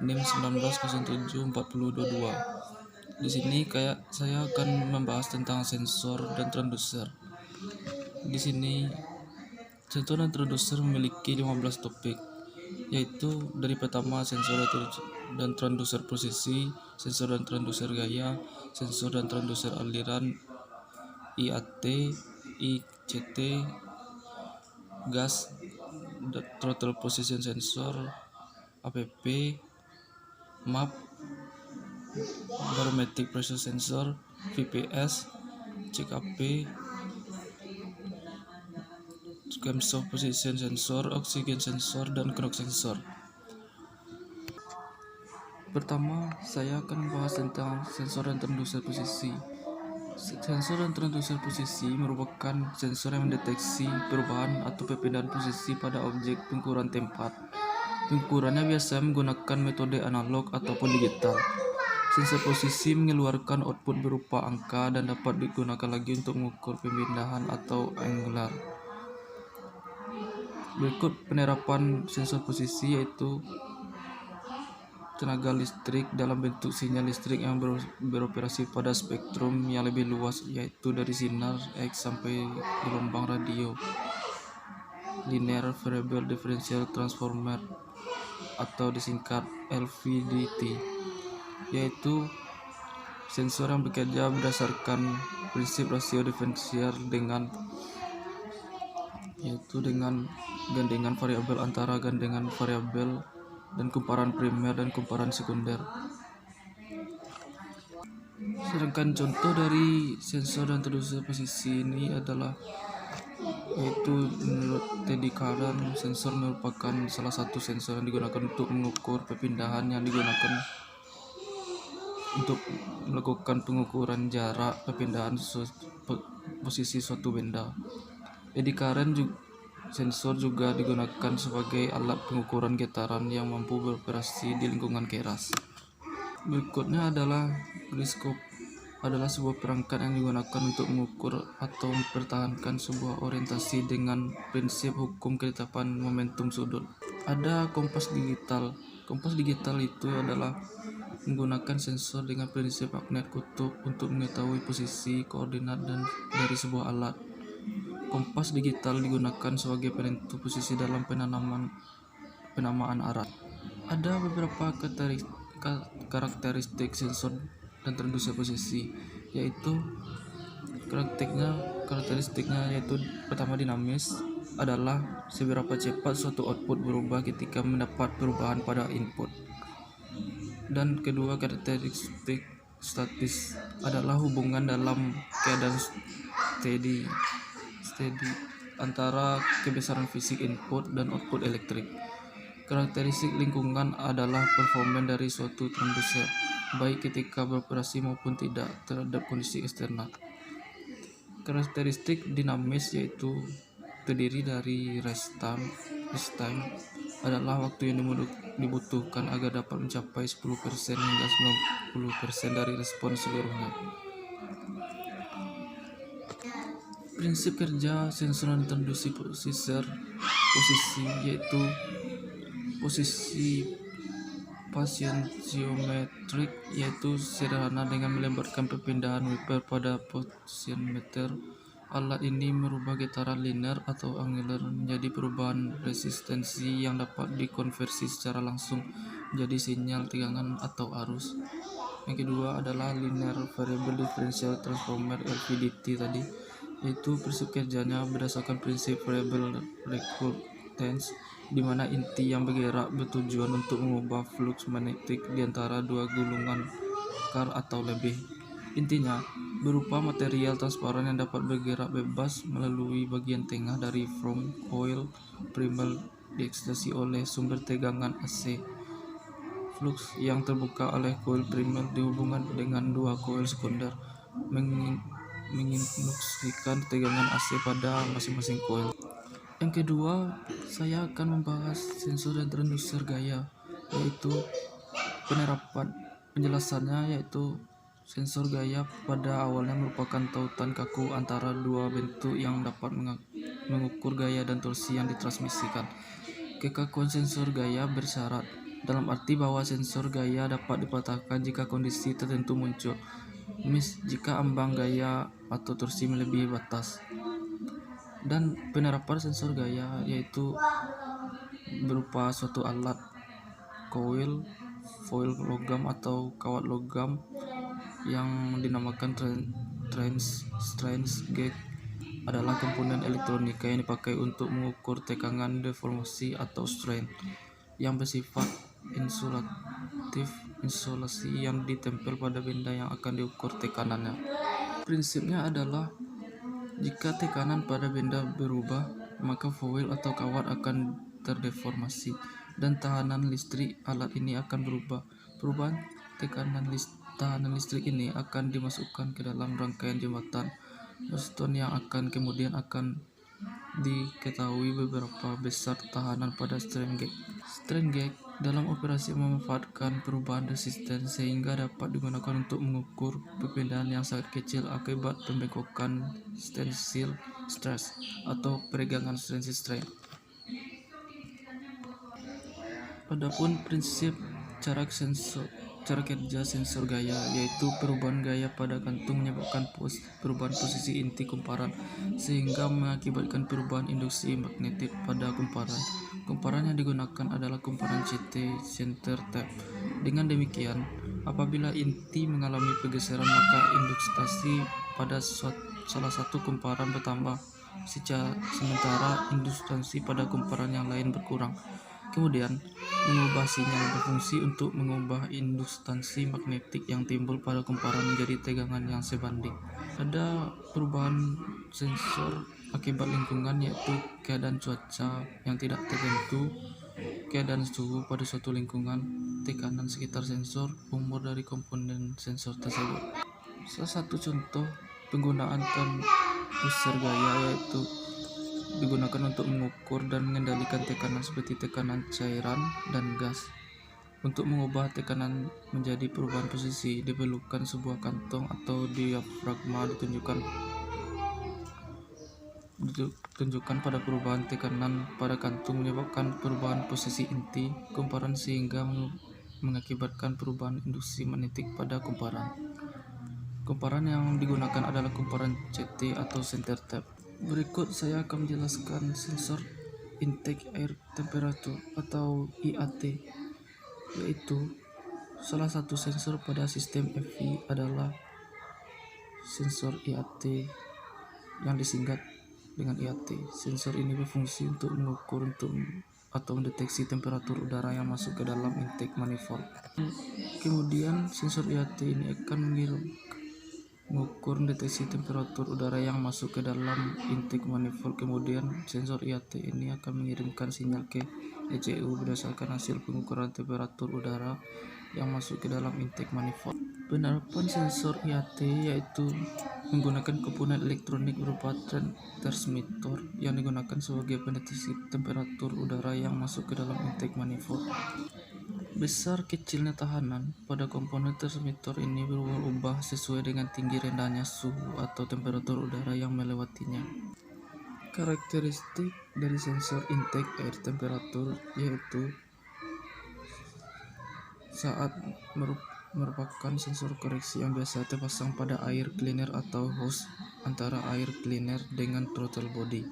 NIM 19074022. Di sini saya akan membahas tentang sensor dan transducer. Di sini sensor dan transducer memiliki 15 topik, yaitu dari pertama sensor dan transducer posisi, sensor dan transducer gaya, sensor dan transducer aliran, IAT, ICT, gas, throttle position sensor, APP, MAP, barometric pressure sensor, VPS, CKP, camshaft position sensor, oxygen sensor, dan knock sensor. Pertama, saya akan membahas tentang sensor dan transducer posisi. Sensor dan transducer posisi merupakan sensor yang mendeteksi perubahan atau perpindahan posisi pada objek pengukuran tempat. Pengukurannya biasa menggunakan metode analog ataupun digital. Sensor posisi mengeluarkan output berupa angka dan dapat digunakan lagi untuk mengukur perpindahan atau angular. Berikut penerapan sensor posisi, yaitu tenaga listrik dalam bentuk sinyal listrik yang beroperasi pada spektrum yang lebih luas, yaitu dari sinar X sampai gelombang radio. Linear Variable Differential Transformer atau disingkat LVDT, yaitu sensor yang bekerja berdasarkan prinsip rasio diferensial dengan gandengan variabel antara gandengan variabel dan kumparan primer dan kumparan sekunder. Sedangkan contoh dari sensor dan transducer posisi ini adalah, yaitu menurut Teddy Curran, sensor merupakan salah satu sensor yang digunakan untuk mengukur perpindahan yang digunakan untuk melakukan pengukuran jarak perpindahan posisi suatu benda. Teddy Curran sensor juga digunakan sebagai alat pengukuran getaran yang mampu beroperasi di lingkungan keras. Berikutnya adalah gyroscope, adalah sebuah perangkat yang digunakan untuk mengukur atau mempertahankan sebuah orientasi dengan prinsip hukum ketetapan momentum sudut. Ada kompas digital. Kompas digital itu adalah menggunakan sensor dengan prinsip magnet kutub untuk mengetahui posisi koordinat dari sebuah alat. Kompas digital digunakan sebagai penentu posisi dalam penamaan arah. Ada beberapa karakteristik sensor dan transducer posisi, yaitu karakteristiknya yaitu pertama, dinamis, adalah seberapa cepat suatu output berubah ketika mendapat perubahan pada input. Dan kedua, karakteristik statis, adalah hubungan dalam keadaan steady antara kebesaran fisik input dan output elektrik. Karakteristik lingkungan adalah performa dari suatu transducer, baik ketika beroperasi maupun tidak, terhadap kondisi eksternal. Karakteristik dinamis yaitu terdiri dari rest time adalah waktu yang dibutuhkan agar dapat mencapai 10% hingga 90% dari respons seluruhnya. Prinsip kerja sensor dan transducer posisi, yaitu posisi potentiometrik, yaitu sederhana dengan melebarkan perpindahan wiper pada potentiometer. Alat ini merubah getaran linear atau angular menjadi perubahan resistensi yang dapat dikonversi secara langsung menjadi sinyal tegangan atau arus. Yang kedua adalah Linear Variable Differential Transformer (LVDT) tadi, yaitu prinsip kerjanya berdasarkan prinsip variable recurrence, di mana inti yang bergerak bertujuan untuk mengubah flux magnetik di antara dua gulungan car atau lebih. Intinya berupa material transparan yang dapat bergerak bebas melalui bagian tengah dari from coil primer diekstasi oleh sumber tegangan AC. Flux yang terbuka oleh coil primer dihubungkan dengan dua coil sekunder menginduksikan tegangan AC pada masing-masing coil. Yang kedua, saya akan membahas sensor dan transducer gaya, yaitu penjelasannya, yaitu sensor gaya pada awalnya merupakan tautan kaku antara dua bentuk yang dapat mengukur gaya dan torsi yang ditransmisikan. Kekakuan sensor gaya bersyarat dalam arti bahwa sensor gaya dapat dipatahkan jika kondisi tertentu muncul, jika ambang gaya atau torsi melebihi batas. Dan penerapan sensor gaya yaitu berupa suatu alat foil logam atau kawat logam yang dinamakan strain gauge adalah komponen elektronika yang dipakai untuk mengukur tekanan deformasi atau strain yang bersifat insulasi yang ditempel pada benda yang akan diukur tekanannya. Prinsipnya adalah jika tekanan pada benda berubah, maka foil atau kawat akan terdeformasi dan tahanan listrik alat ini akan berubah. Perubahan tahanan listrik ini akan dimasukkan ke dalam rangkaian jembatan Boston yang kemudian akan diketahui beberapa besar tahanan pada strain gauge. Strain gauge dalam operasi memanfaatkan perubahan resistensi sehingga dapat digunakan untuk mengukur perbedaan yang sangat kecil akibat pembengkokan tensile stress atau peregangan tensile strain. Adapun prinsip cara kerja sensor gaya yaitu perubahan gaya pada kantung menyebabkan perubahan posisi inti kumparan sehingga mengakibatkan perubahan induksi magnetik pada kumparan. Kumparan yang digunakan adalah kumparan CT center tap. Dengan demikian, apabila inti mengalami pergeseran maka induksi pada salah satu kumparan bertambah sementara induksi pada kumparan yang lain berkurang. Kemudian, mengubah sinyal berfungsi untuk mengubah induksi magnetik yang timbul pada kumparan menjadi tegangan yang sebanding. Ada perubahan sensor akibat lingkungan yaitu keadaan cuaca yang tidak tertentu, keadaan suhu pada suatu lingkungan, tekanan sekitar sensor, umur dari komponen sensor tersebut. Salah satu contoh penggunaan transducer gaya yaitu digunakan untuk mengukur dan mengendalikan tekanan seperti tekanan cairan dan gas. Untuk mengubah tekanan menjadi perubahan posisi, diperlukan sebuah kantong atau diafragma ditunjukkan pada perubahan tekanan pada kantung menyebabkan perubahan posisi inti kumparan sehingga mengakibatkan perubahan induksi magnetik pada kumparan. Kumparan yang digunakan adalah kumparan CT atau center tap. Berikut saya akan menjelaskan sensor intake air temperature atau IAT, yaitu salah satu sensor pada sistem FV adalah sensor IAT yang disingkat dengan IAT. Sensor ini berfungsi untuk mengukur atau mendeteksi temperatur udara yang masuk ke dalam intake manifold. Kemudian sensor IAT ini akan mengukur deteksi temperatur udara yang masuk ke dalam intake manifold. Kemudian sensor IAT ini akan mengirimkan sinyal ke ECU berdasarkan hasil pengukuran temperatur udara yang masuk ke dalam intake manifold. Penerapan sensor IAT yaitu menggunakan komponen elektronik berupa transmitter yang digunakan sebagai pendeteksi temperatur udara yang masuk ke dalam intake manifold. Besar kecilnya tahanan pada komponen transmitter ini berubah-ubah sesuai dengan tinggi rendahnya suhu atau temperatur udara yang melewatinya. Karakteristik dari sensor intake air temperature yaitu saat merupakan sensor koreksi yang biasa terpasang pada air cleaner atau hose antara air cleaner dengan throttle body.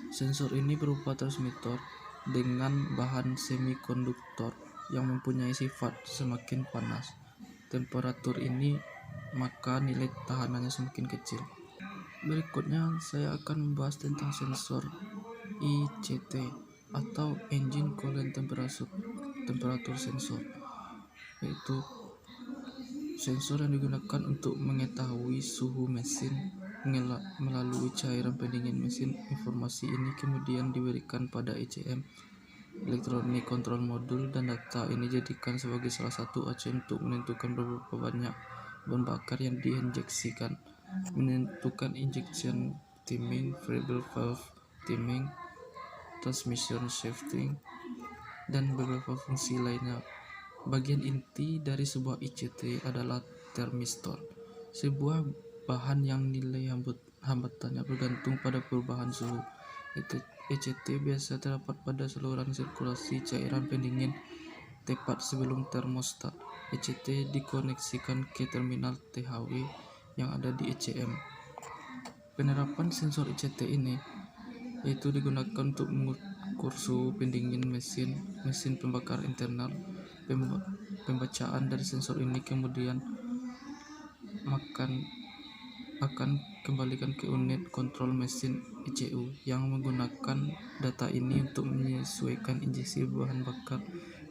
Sensor ini berupa transmitter dengan bahan semikonduktor yang mempunyai sifat semakin panas temperatur ini maka nilai tahanannya semakin kecil. Berikutnya saya akan membahas tentang sensor ICT atau Engine Coolant Temperature Sensor, yaitu sensor yang digunakan untuk mengetahui suhu mesin melalui cairan pendingin mesin. Informasi ini kemudian diberikan pada ECM Electronic Control Module dan data ini dijadikan sebagai salah satu acuan untuk menentukan berapa banyak bahan bakar yang diinjeksikan, menentukan injection timing, variable valve timing, transmission shifting, dan beberapa fungsi lainnya. Bagian inti dari sebuah ICT adalah termistor, sebuah bahan yang nilai hambatannya bergantung pada perubahan suhu. ECT biasa terdapat pada saluran sirkulasi cairan pendingin tepat sebelum termostat ECT dikoneksikan ke terminal THW yang ada di ECM. Penerapan sensor ECT ini yaitu digunakan untuk mengukur suhu pendingin mesin pembakar internal. Pembacaan dari sensor ini kemudian akan kembalikan ke unit kontrol mesin ECU yang menggunakan data ini untuk menyesuaikan injeksi bahan bakar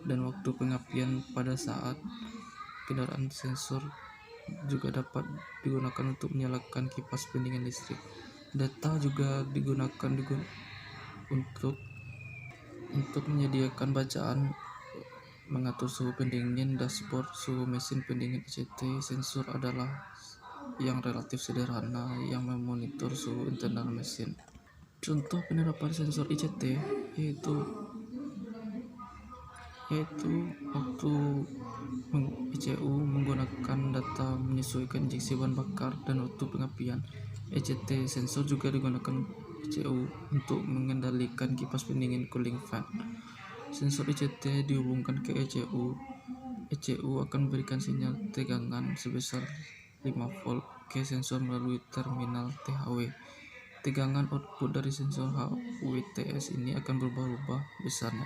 dan waktu pengapian pada saat kendaraan. Sensor juga dapat digunakan untuk menyalakan kipas pendingin listrik. Data juga digunakan untuk menyediakan bacaan mengatur suhu pendingin. Dashboard suhu mesin pendingin ECT sensor adalah yang relatif sederhana yang memonitor suhu internal mesin. Contoh penerapan sensor ECT yaitu waktu ECU menggunakan data menyesuaikan injeksi bahan bakar dan waktu pengapian. ECT sensor juga digunakan ECU untuk mengendalikan kipas pendingin cooling fan. Sensor ECT dihubungkan ke ECU. ECU akan memberikan sinyal tegangan sebesar 5 volt ke sensor melalui terminal THW. Tegangan output dari sensor HWTS ini akan berubah-ubah besarnya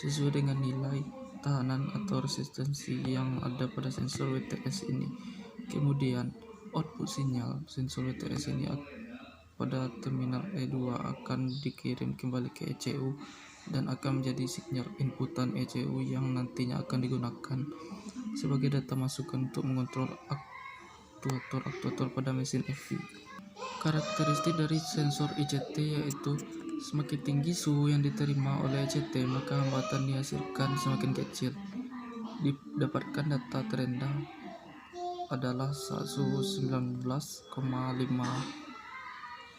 sesuai dengan nilai tahanan atau resistensi yang ada pada sensor WTS ini. Kemudian output sinyal sensor WTS ini pada terminal E2 akan dikirim kembali ke ECU dan akan menjadi sinyal inputan ECU yang nantinya akan digunakan sebagai data masukan untuk mengontrol aktuator pada mesin EV. Karakteristik dari sensor ECT yaitu semakin tinggi suhu yang diterima oleh ECT, maka hambatan dihasilkan semakin kecil. Didapatkan data terendah adalah saat suhu 19,5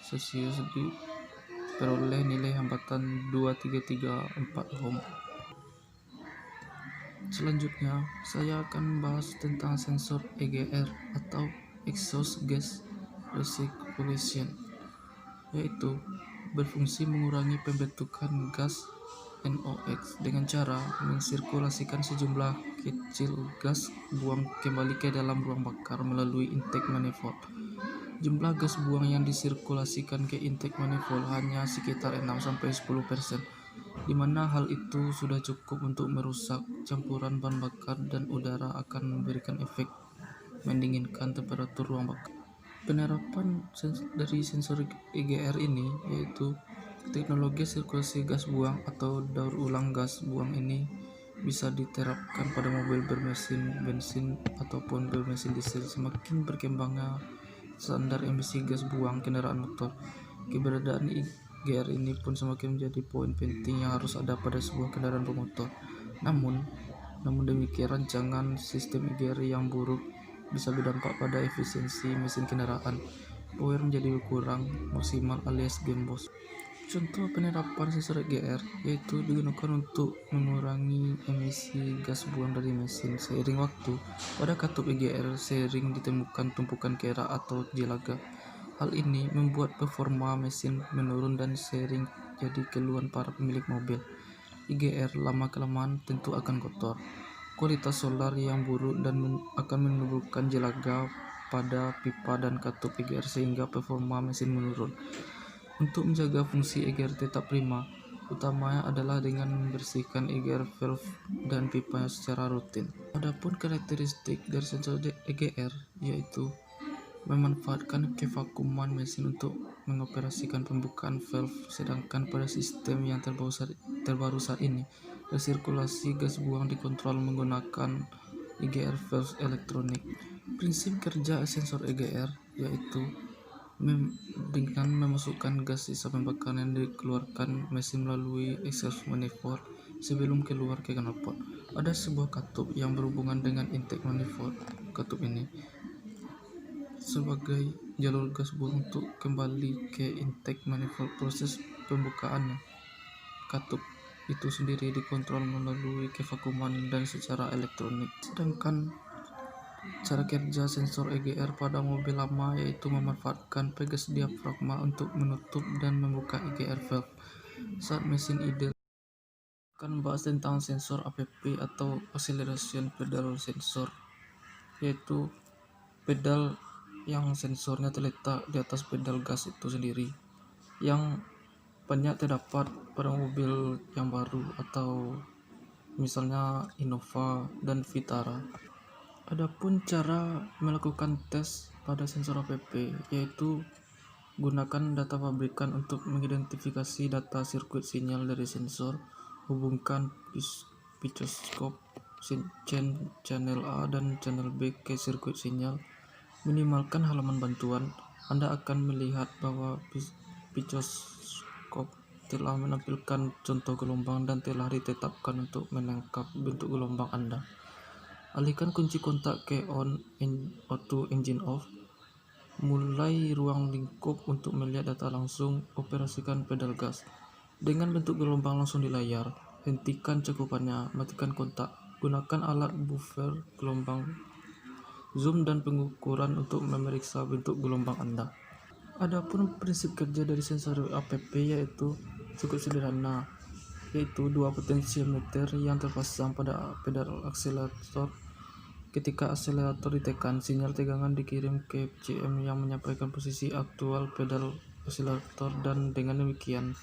Celsius diperoleh nilai hambatan 2334 ohm. Selanjutnya, saya akan membahas tentang sensor EGR atau Exhaust Gas Recirculation, yaitu berfungsi mengurangi pembentukan gas NOx dengan cara mensirkulasikan sejumlah kecil gas buang kembali ke dalam ruang bakar melalui intake manifold. Jumlah gas buang yang disirkulasikan ke intake manifold hanya sekitar 6-10%, di mana hal itu sudah cukup untuk merusak campuran bahan bakar dan udara akan memberikan efek mendinginkan temperatur ruang bakar. Penerapan dari sensor EGR ini yaitu teknologi sirkulasi gas buang atau daur ulang gas buang ini bisa diterapkan pada mobil bermesin bensin ataupun bermesin diesel. Semakin berkembangnya standar emisi gas buang kendaraan motor, keberadaan EGR ini pun semakin menjadi poin penting yang harus ada pada sebuah kendaraan bermotor. Namun demikian, rancangan sistem EGR yang buruk bisa berdampak pada efisiensi mesin kendaraan. Power menjadi berkurang maksimal alias gembos. Contoh penerapan sensor EGR yaitu digunakan untuk mengurangi emisi gas buang dari mesin. Seiring waktu, pada katup EGR sering ditemukan tumpukan kera atau jelaga. Hal ini membuat performa mesin menurun dan sering jadi keluhan para pemilik mobil. EGR lama-kelamaan tentu akan kotor. Kualitas solar yang buruk dan akan menimbulkan jelaga pada pipa dan katup EGR sehingga performa mesin menurun. Untuk menjaga fungsi EGR tetap prima, utamanya adalah dengan membersihkan EGR valve dan pipa secara rutin. Adapun karakteristik dari sensor EGR yaitu memanfaatkan kevakuman mesin untuk mengoperasikan pembukaan valve, sedangkan pada sistem yang terbaru saat ini resirkulasi gas buang dikontrol menggunakan EGR valve elektronik. Prinsip kerja sensor EGR yaitu dengan memasukkan gas sisa pembakaran yang dikeluarkan mesin melalui exhaust manifold sebelum keluar ke knalpot. Ada sebuah katup yang berhubungan dengan intake manifold. Katup ini sebagai jalur gas buang untuk kembali ke intake manifold. Proses pembukaannya katup itu sendiri dikontrol melalui kevakuman dan secara elektronik. Sedangkan cara kerja sensor EGR pada mobil lama yaitu memanfaatkan pegas diafragma untuk menutup dan membuka EGR valve saat mesin idle. akan membahas tentang sensor APP atau acceleration pedal sensor, yaitu pedal yang sensornya terletak di atas pedal gas itu sendiri, yang banyak terdapat pada mobil yang baru atau misalnya Innova dan Vitara. Adapun cara melakukan tes pada sensor APP yaitu gunakan data pabrikan untuk mengidentifikasi data sirkuit sinyal dari sensor, hubungkan picoskop channel A dan channel B ke sirkuit sinyal, minimalkan halaman bantuan. Anda akan melihat bahwa picoskop telah menampilkan contoh gelombang dan telah ditetapkan untuk menangkap bentuk gelombang Anda. Alihkan kunci kontak ke auto engine off. Mulai ruang lingkup untuk melihat data langsung. Operasikan pedal gas. Dengan bentuk gelombang langsung di layar, hentikan cakupannya, matikan kontak. Gunakan alat buffer gelombang, zoom dan pengukuran untuk memeriksa bentuk gelombang Anda. Adapun prinsip kerja dari sensor APP yaitu cukup sederhana, yaitu dua potentiometer yang terpasang pada pedal akselerator. Ketika akselerator ditekan, sinyal tegangan dikirim ke FCM yang menyampaikan posisi aktual pedal akselerator, dan dengan demikian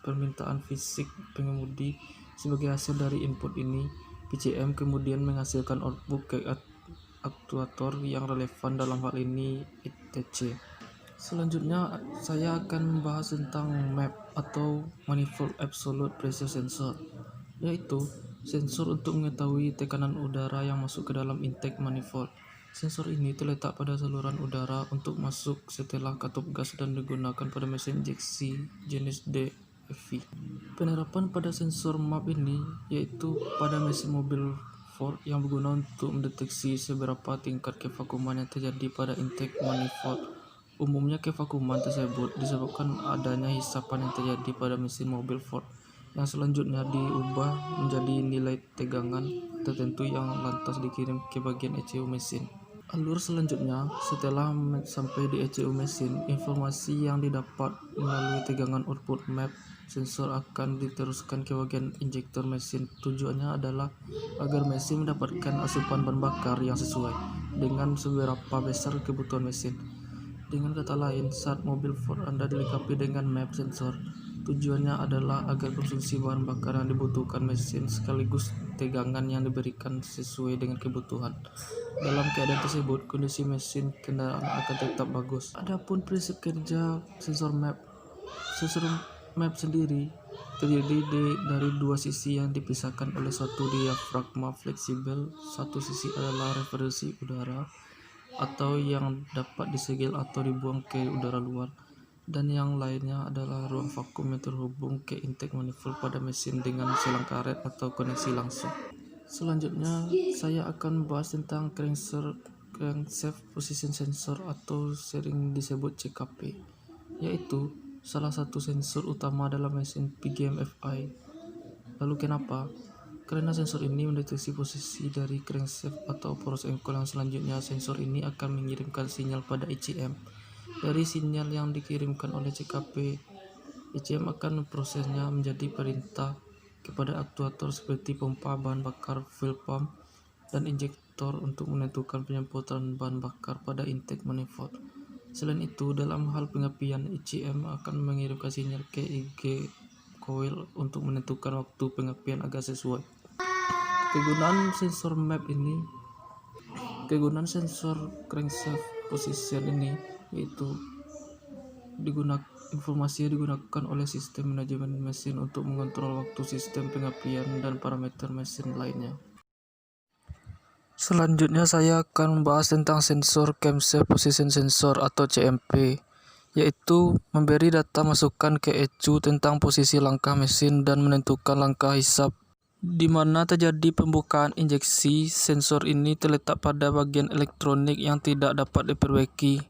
permintaan fisik pengemudi sebagai hasil dari input ini, PCM kemudian menghasilkan output ke aktuator yang relevan, dalam hal ini ITC. Selanjutnya saya akan membahas tentang MAP atau Manifold Absolute Pressure Sensor, yaitu sensor untuk mengetahui tekanan udara yang masuk ke dalam intake manifold. Sensor ini terletak pada saluran udara untuk masuk setelah katup gas dan digunakan pada mesin injeksi jenis DFV. Penerapan pada sensor MAP ini yaitu pada mesin mobil Ford yang berguna untuk mendeteksi seberapa tingkat kevakuman yang terjadi pada intake manifold. Umumnya kevakuman tersebut disebabkan adanya hisapan yang terjadi pada mesin mobil Ford, yang selanjutnya diubah menjadi nilai tegangan tertentu yang lantas dikirim ke bagian ECU mesin. Alur selanjutnya, setelah sampai di ECU mesin, informasi yang didapat melalui tegangan output map sensor akan diteruskan ke bagian injektor mesin. Tujuannya adalah agar mesin mendapatkan asupan bahan bakar yang sesuai dengan seberapa besar kebutuhan mesin. Dengan kata lain, saat mobil Ford Anda dilengkapi dengan map sensor, tujuannya adalah agar konsumsi bahan bakar yang dibutuhkan mesin sekaligus tegangan yang diberikan sesuai dengan kebutuhan. Dalam keadaan tersebut, kondisi mesin kendaraan akan tetap bagus. Adapun prinsip kerja sensor map sendiri terdiri dari dua sisi yang dipisahkan oleh satu diafragma fleksibel. Satu sisi adalah referensi udara atau yang dapat disegel atau dibuang ke udara luar, dan yang lainnya adalah ruang vakum yang terhubung ke intake manifold pada mesin dengan selang karet atau koneksi langsung. Selanjutnya saya akan membahas tentang crankshaft position sensor atau sering disebut CKP, yaitu salah satu sensor utama dalam mesin PGM-FI. Lalu kenapa? Karena sensor ini mendeteksi posisi dari crankshaft atau poros engkol yang selanjutnya sensor ini akan mengirimkan sinyal pada ECM. Dari sinyal yang dikirimkan oleh CKP, ECM akan memprosesnya menjadi perintah kepada aktuator seperti pompa bahan bakar fuel pump dan injektor untuk menentukan penyemprotan bahan bakar pada intake manifold. Selain itu, dalam hal pengapian, ECM akan mengirimkan sinyal ke IG coil untuk menentukan waktu pengapian agar sesuai. Kegunaan sensor crankshaft position ini yaitu informasi yang digunakan oleh sistem manajemen mesin untuk mengontrol waktu, sistem pengapian, dan parameter mesin lainnya. Selanjutnya saya akan membahas tentang sensor camshaft position sensor atau CMP, yaitu memberi data masukan ke ECU tentang posisi langkah mesin dan menentukan langkah hisap di mana terjadi pembukaan injeksi. Sensor ini terletak pada bagian elektronik yang tidak dapat diperbaiki.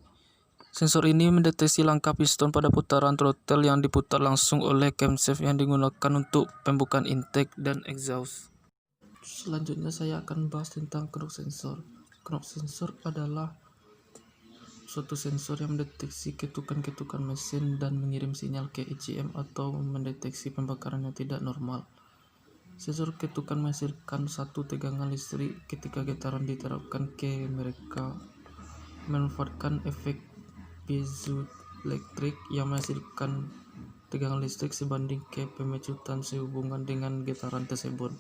Sensor ini mendeteksi langkah piston pada putaran throttle yang diputar langsung oleh camshaft yang digunakan untuk pembukaan intake dan exhaust. Selanjutnya saya akan membahas tentang knock sensor. Knock sensor adalah suatu sensor yang mendeteksi ketukan-ketukan mesin dan mengirim sinyal ke ECM atau mendeteksi pembakaran yang tidak normal. Sensor ketukan menghasilkan satu tegangan listrik ketika getaran diterapkan ke mereka, memanfaatkan efek piezoelektrik yang menghasilkan tegangan listrik sebanding ke pemecutan sehubungan dengan getaran tersebut.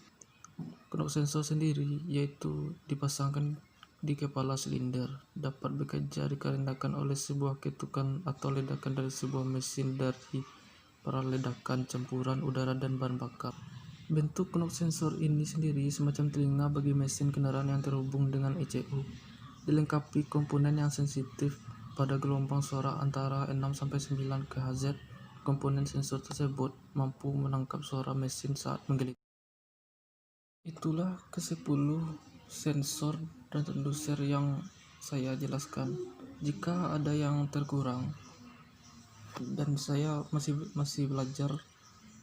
Knop sensor sendiri, yaitu dipasangkan di kepala silinder, dapat bekerja dikarenakan oleh sebuah ketukan atau ledakan dari sebuah mesin dari para ledakan campuran udara dan bahan bakar. Bentuk knop sensor ini sendiri semacam telinga bagi mesin kendaraan yang terhubung dengan ECU, dilengkapi komponen yang sensitif pada gelombang suara antara 6-9 kHz. Komponen sensor tersebut mampu menangkap suara mesin saat menggelitik. Itulah ke-10 sensor dan transducer yang saya jelaskan. Jika ada yang terkurang dan saya masih belajar,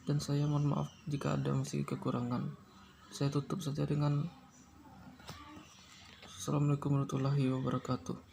dan saya mohon maaf jika ada masih kekurangan. Saya tutup saja dengan Assalamualaikum warahmatullahi wabarakatuh.